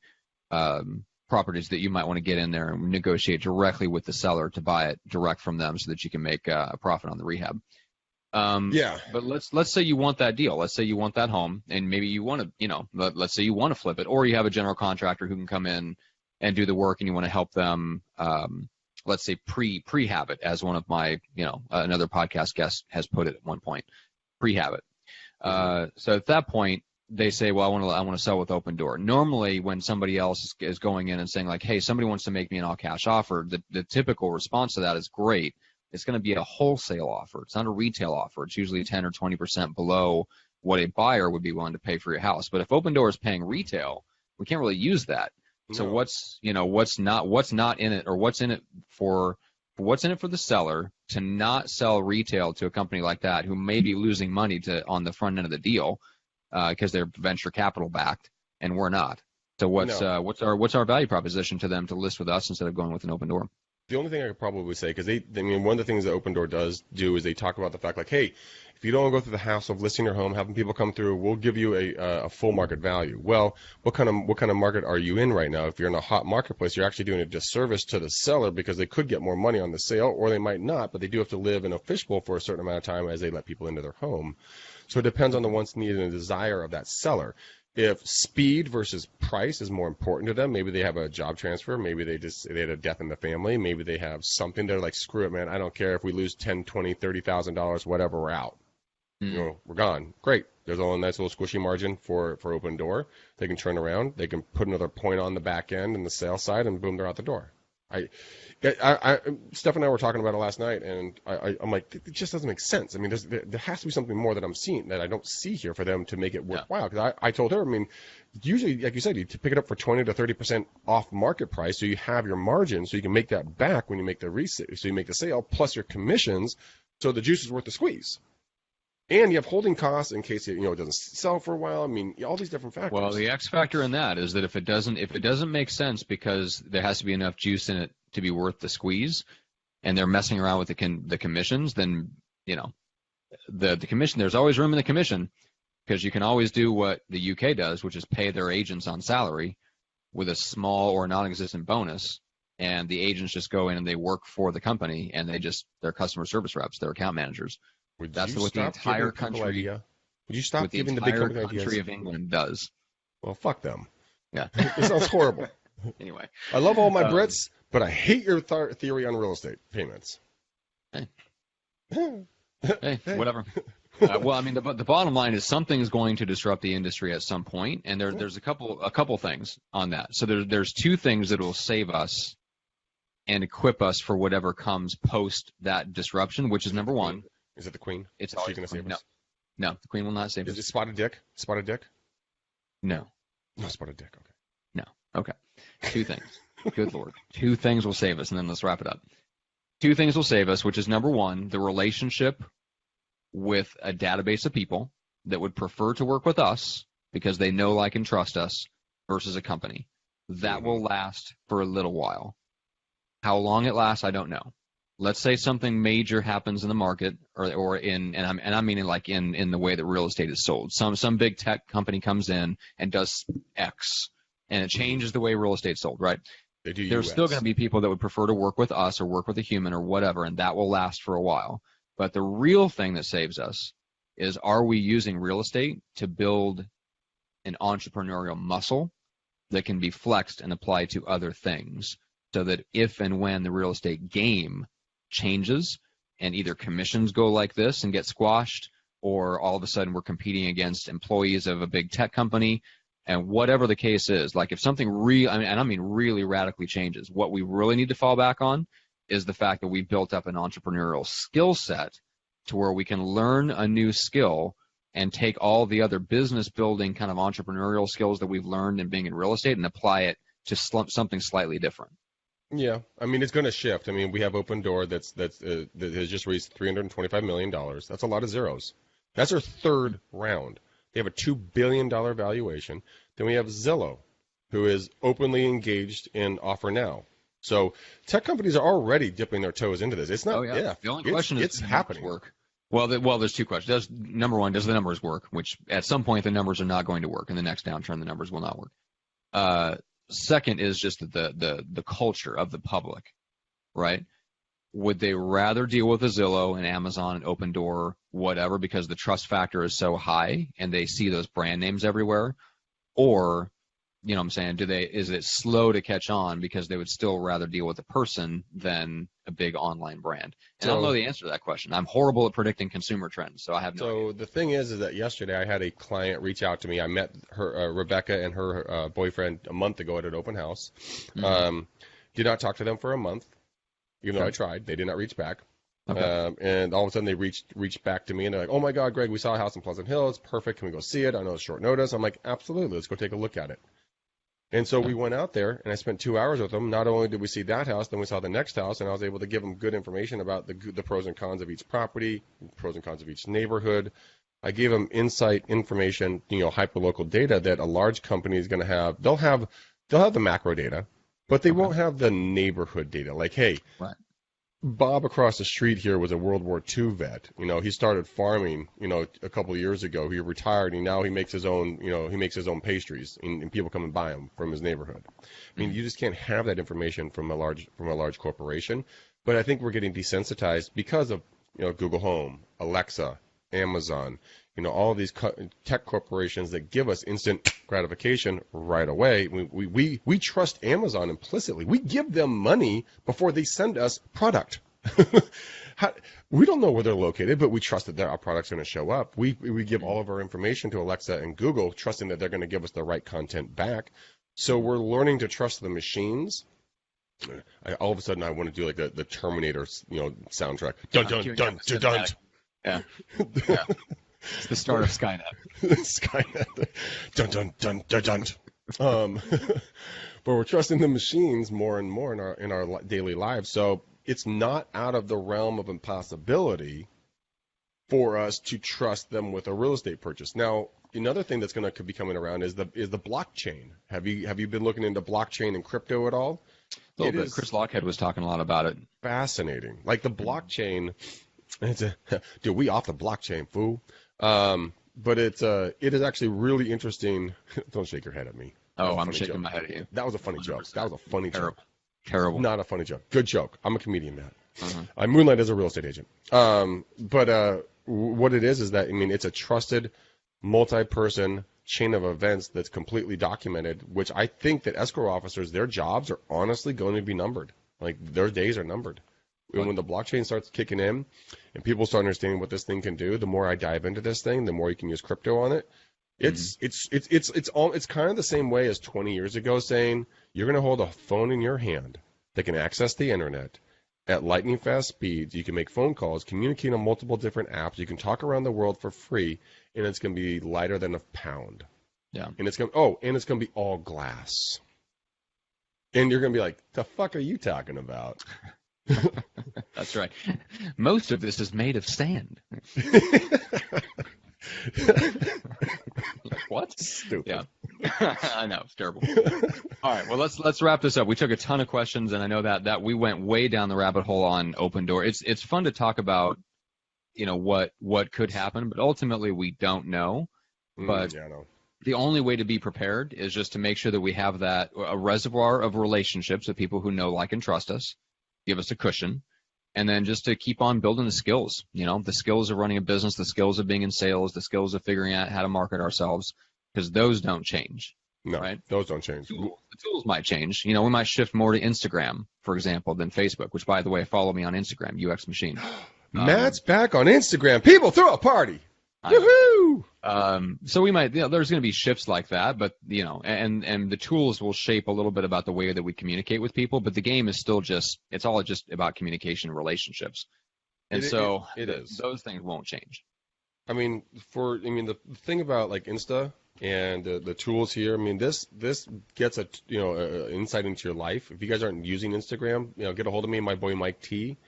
properties that you might want to get in there and negotiate directly with the seller to buy it direct from them so that you can make a profit on the rehab. But let's say you want that deal. Let's say you want that home, and maybe you want to, let's say you want to flip it, or you have a general contractor who can come in and do the work, and you want to help them. Let's say prehab it, as one of my, another podcast guest has put it at one point, prehab it. So at that point, they say, well, I want to sell with Open Door. Normally, when somebody else is going in and saying like, hey, somebody wants to make me an all cash offer, the typical response to that is great. It's going to be a wholesale offer. It's not a retail offer. It's usually 10 or 20% below what a buyer would be willing to pay for your house. But if Open Door is paying retail, we can't really use that. No. So what's not in it, or what's in it for the seller to not sell retail to a company like that who may be losing money on the front end of the deal because they're venture capital backed and we're not. So what's our value proposition to them to list with us instead of going with an Open Door? The only thing I could probably say, because one of the things that Open Door does do is they talk about the fact like, hey, if you don't want to go through the hassle of listing your home, having people come through, we'll give you a full market value. Well, what kind of market are you in right now? If you're in a hot marketplace, you're actually doing a disservice to the seller, because they could get more money on the sale, or they might not, but they do have to live in a fishbowl for a certain amount of time as they let people into their home. So it depends on the wants, need, and desire of that seller. If speed versus price is more important to them, maybe they have a job transfer, maybe they had a death in the family, maybe they have something, they're like, screw it, man, I don't care if we lose $10,000, $20,000, $30,000, whatever, we're out. We're gone. Great. There's a nice little squishy margin for Open Door. They can turn around, they can put another point on the back end and the sales side, and boom, they're out the door. Steph and I were talking about it last night, and I'm like, it just doesn't make sense. I mean, there has to be something more that I'm seeing that I don't see here for them to make it worthwhile. Because I told her, I mean, usually, like you said, you pick it up for 20 to 30% off market price, so you have your margin, so you can make that back when you make the resale, so you make the sale plus your commissions, so the juice is worth the squeeze. And you have holding costs in case it doesn't sell for a while. I mean, all these different factors. Well, the X factor in that is that if it doesn't make sense because there has to be enough juice in it to be worth the squeeze, and they're messing around with the commissions, then the commission, there's always room in the commission, because you can always do what the UK does, which is pay their agents on salary with a small or non-existent bonus, and the agents just go in and they work for the company, and they're customer service reps, they're account managers. That's what the entire country. Would you stop giving the big company ideas? The entire country of England does. Well, fuck them. Yeah, it sounds horrible. Anyway, I love all my Brits, but I hate your theory on real estate payments. Hey, whatever. Well, I mean, the bottom line is something's going to disrupt the industry at some point, and there's a couple things on that. So there's two things that will save us and equip us for whatever comes post that disruption, which is number one. Is it the Queen? It's always going to save us? No, the Queen will not save us. Is it Spotted Dick? Spotted Dick? No. No, Spotted Dick. Okay. No. Okay. Two things. Good Lord. Two things will save us, and then let's wrap it up. Two things will save us, which is number one, the relationship with a database of people that would prefer to work with us because they know, like, and trust us versus a company. That will last for a little while. How long it lasts, I don't know. Let's say something major happens in the market, or I'm meaning like in the way that real estate is sold. Some big tech company comes in and does X, and it changes the way real estate's sold, right? There's still going to be people that would prefer to work with us or work with a human or whatever, and that will last for a while. But the real thing that saves us is, are we using real estate to build an entrepreneurial muscle that can be flexed and applied to other things, so that if and when the real estate game changes and either commissions go like this and get squashed, or all of a sudden we're competing against employees of a big tech company, and whatever the case is, like if something really radically changes, what we really need to fall back on is the fact that we've built up an entrepreneurial skill set to where we can learn a new skill and take all the other business building kind of entrepreneurial skills that we've learned in being in real estate and apply it to something slightly different. Yeah, I mean, it's going to shift. I mean, we have Open Door that has just raised $325 million. That's a lot of zeros. That's our third round. They have a $2 billion valuation. Then we have Zillow, who is openly engaged in Offer Now. So tech companies are already dipping their toes into this. It's not. Yeah. The only question is, it's happening. Work. Well, there's two questions. Number one, does the numbers work? Which at some point the numbers are not going to work. In the next downturn, the numbers will not work. Second is just the culture of the public, right? Would they rather deal with a Zillow and Amazon and Open Door, whatever, because the trust factor is so high and they see those brand names everywhere? Or, you know what I'm saying, is it slow to catch on because they would still rather deal with a person than a big online brand? And I don't know the answer to that question. I'm horrible at predicting consumer trends, so I have no idea. So the thing is that yesterday I had a client reach out to me. I met her, Rebecca and her boyfriend a month ago at an open house. Mm-hmm. Did not talk to them for a month, even though I tried. They did not reach back. Okay. And all of a sudden they reached back to me and they're like, "Oh my God, Greg, we saw a house in Pleasant Hill. It's perfect. Can we go see it? I know it's short notice." I'm like, "Absolutely. Let's go take a look at it." And so we went out there, and I spent 2 hours with them. Not only did we see that house, then we saw the next house, and I was able to give them good information about the pros and cons of each property, pros and cons of each neighborhood. I gave them insight information, hyperlocal data that a large company is going to have. They'll have the macro data, but they won't have the neighborhood data. Like, hey, right. Bob across the street here was a World War II vet. He started farming, a couple of years ago. He retired, and now he makes his own, pastries, and people come and buy them from his neighborhood. I mean, you just can't have that information from a large corporation. But I think we're getting desensitized because of, Google Home, Alexa, Amazon, all of these tech corporations that give us instant gratification right away. We trust Amazon implicitly. We give them money before they send us product. We don't know where they're located, but we trust that our product's going to show up. We give all of our information to Alexa and Google, trusting that they're going to give us the right content back. So we're learning to trust the machines all of a sudden I want to do like the Terminator, soundtrack. Dun dun dun dun dun. Yeah. Yeah. It's the start of Skynet. Skynet. Dun dun dun dun dun. But we're trusting the machines more and more in our daily lives. So it's not out of the realm of impossibility for us to trust them with a real estate purchase. Now, another thing that's going to be coming around is the blockchain. Have you been looking into blockchain and crypto at all? A little bit. Chris Lockhead was talking a lot about it. Fascinating. Like the blockchain, dude, we off the blockchain, fool. But it is actually really interesting. Don't shake your head at me. Oh, I'm shaking my head at you. That was a funny 100%. Joke. That was a funny joke. Terrible. Not a funny joke. Good joke. I'm a comedian, Matt. I moonlight as a real estate agent. But what it is that, I mean, it's a trusted multi-person chain of events that's completely documented, which I think that escrow officers, their jobs are honestly going to be numbered. Like, their days are numbered. When the blockchain starts kicking in and people start understanding what this thing can do, the more I dive into this thing, the more you can use crypto on it. It's kind of the same way as 20 years ago saying you're going to hold a phone in your hand that can access the internet at lightning fast speeds. You can make phone calls, communicate on multiple different apps. You can talk around the world for free, and it's going to be lighter than a pound. Yeah. And it's going to be all glass. And you're going to be like, the fuck are you talking about? That's right. Most of this is made of sand. Like, what? Stupid. Yeah. I know, it's terrible. All right, well, let's wrap this up. We took a ton of questions, and I know that we went way down the rabbit hole on Open Door. It's fun to talk about, what could happen, but ultimately we don't know. But yeah, I know. The only way to be prepared is just to make sure that we have a reservoir of relationships with people who know, like, and trust us, give us a cushion, and then just to keep on building the skills, the skills of running a business, the skills of being in sales, the skills of figuring out how to market ourselves, because those don't change. No, right? Those don't change. The tools might change. We might shift more to Instagram, for example, than Facebook, which, by the way, follow me on Instagram, UX Machine. Matt's back on Instagram. People, throw a party. Woohoo! So we might, there's going to be shifts like that, but, and the tools will shape a little bit about the way that we communicate with people, but the game is still it's all just about communication and relationships. And it is. Those things won't change. I mean, the thing about like Insta and the tools here, I mean, this gets a insight into your life. If you guys aren't using Instagram, get a hold of me, my boy Mike T.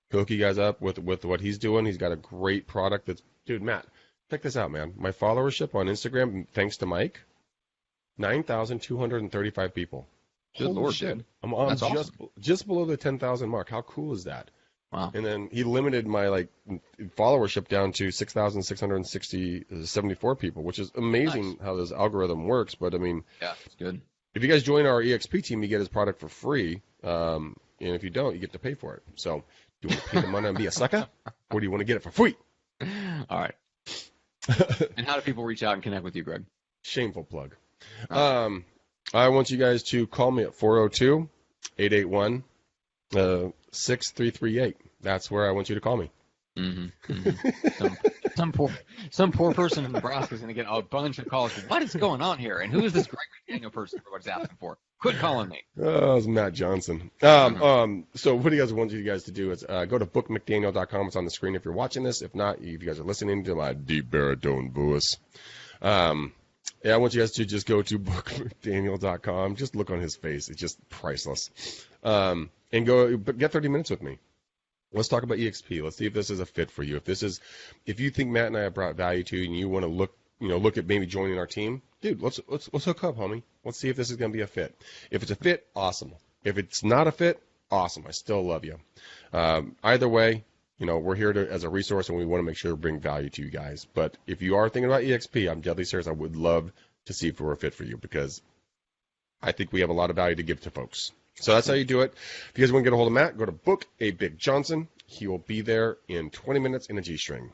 He'll hook you guys up with what he's doing. He's got a great product dude, Matt, check this out, man. My followership on Instagram, thanks to Mike, 9,235 people. Good Holy Lord, shit. dude. I'm awesome. just below the 10,000 mark. How cool is that? Wow. And then he limited my followership down to 6,674 people, which is amazing. Nice. How this algorithm works. But I mean, yeah, it's good. If you guys join our EXP team, you get his product for free. And if you don't, you get to pay for it. So do you want to pay the money and be a sucker, or do you want to get it for free? All right. And how do people reach out and connect with you, Greg? Shameful plug. Right. I want you guys to call me at 402-881-6338. That's where I want you to call me. Mm-hmm. Mm-hmm. some poor person in Nebraska is going to get a bunch of calls. What is going on here? And who is this Greg McDaniel person everybody's asking for? Quit calling me. Oh, it's Matt Johnson. So what I want you guys to do is go to bookmcdaniel.com. It's on the screen if you're watching this. If not, if you guys are listening to my deep baritone voice. I want you guys to just go to bookmcdaniel.com. Just look on his face. It's just priceless. And get 30 minutes with me. Let's talk about EXP. Let's see if this is a fit for you. If you think Matt and I have brought value to you and you want to look at maybe joining our team, dude, let's hook up, homie. Let's see if this is going to be a fit. If it's a fit, awesome. If it's not a fit, awesome. I still love you. Either way, we're here as a resource, and we want to make sure we bring value to you guys. But if you are thinking about EXP, I'm deadly serious. I would love to see if we're a fit for you, because I think we have a lot of value to give to folks. So that's how you do it. If you guys want to get a hold of Matt, go to Book a Big Johnson. He will be there in 20 minutes in a G-string.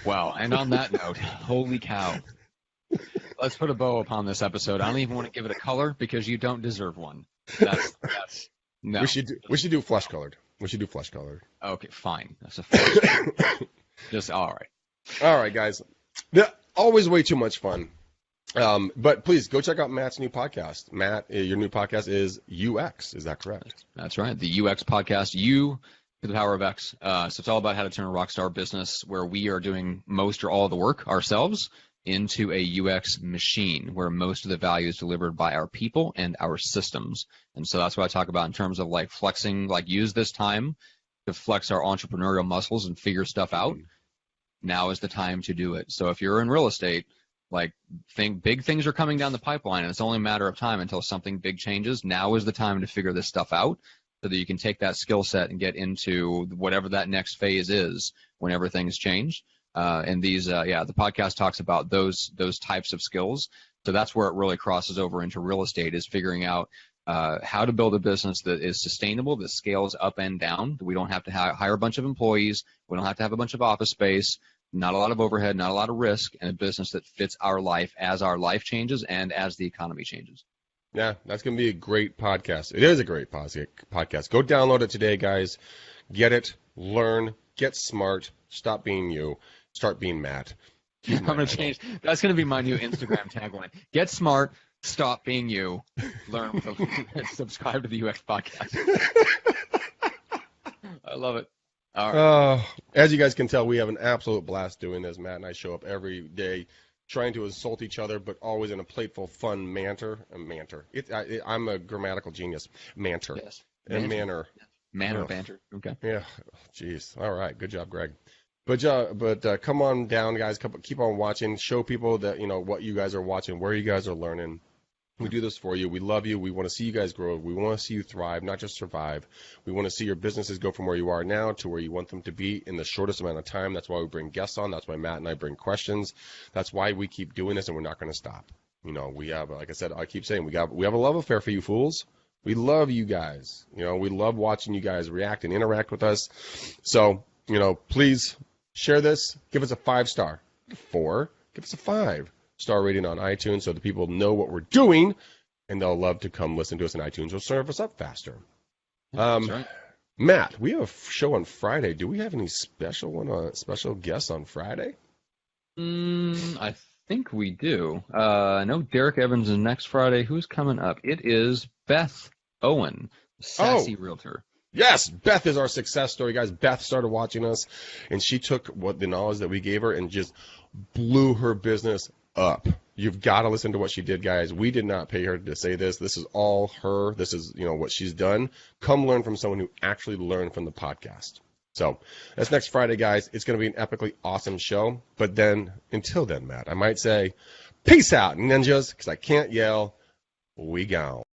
Wow. And on that note, holy cow. Let's put a bow upon this episode. I don't even want to give it a color because you don't deserve one. That's no. We should do flesh colored. Okay, fine. That's a flesh. Just all right. All right, guys. Always way too much fun. But please go check out Matt's new podcast. Matt, your new podcast is UX. Is that correct? That's right. The UX podcast, U to the power of X. So it's all about how to turn a rockstar business where we are doing most or all of the work ourselves into a UX machine where most of the value is delivered by our people and our systems. And so that's what I talk about in terms of like flexing, like use this time to flex our entrepreneurial muscles and figure stuff out. Now is the time to do it. So if you're in real estate, like big things are coming down the pipeline and it's only a matter of time until something big changes. Now is the time to figure this stuff out so that you can take that skill set and get into whatever that next phase is whenever things change. And these, the podcast talks about those types of skills. So that's where it really crosses over into real estate, is figuring out how to build a business that is sustainable, that scales up and down. We don't have to hire a bunch of employees. We don't have to have a bunch of office space, not a lot of overhead, not a lot of risk, and a business that fits our life as our life changes and as the economy changes. Yeah, that's going to be a great podcast. It is a great podcast. Go download it today, guys. Get it, learn, get smart, stop being you. Start being Matt. I'm going to change. That's going to be my new Instagram tagline. Get smart, stop being you, learn, subscribe to the UX podcast. I love it. All right. As you guys can tell, we have an absolute blast doing this. Matt and I show up every day trying to insult each other, but always in a playful, fun manner. I'm a grammatical genius. Manter. Yes. And manner. Manner, banter. Okay. Yeah. Jeez. All right. Good job, Greg. But come on down, guys. Keep on watching. Show people that, what you guys are watching, where you guys are learning. We do this for you. We love you. We want to see you guys grow. We want to see you thrive, not just survive. We want to see your businesses go from where you are now to where you want them to be in the shortest amount of time. That's why we bring guests on. That's why Matt and I bring questions. That's why we keep doing this, and we're not going to stop. We have, like I said, I keep saying, we have a love affair for you fools. We love you guys. We love watching you guys react and interact with us. So, please share this. Give us a 5-star. 4. Give us a 5-star rating on iTunes so the people know what we're doing, and they'll love to come listen to us on iTunes or serve us up faster. That's right. Matt, we have a show on Friday. Do we have any special guests on Friday? I think we do. I know Derek Evans is next Friday. Who's coming up? It is Beth Owen, sassy realtor. Yes, Beth is our success story, guys. Beth started watching us, and she took the knowledge that we gave her and just blew her business up. You've got to listen to what she did, guys. We did not pay her to say this. This is all her. This is, what she's done. Come learn from someone who actually learned from the podcast. So that's next Friday, guys. It's going to be an epically awesome show. But then, until then, Matt, I might say, peace out, ninjas, because I can't yell. We gone.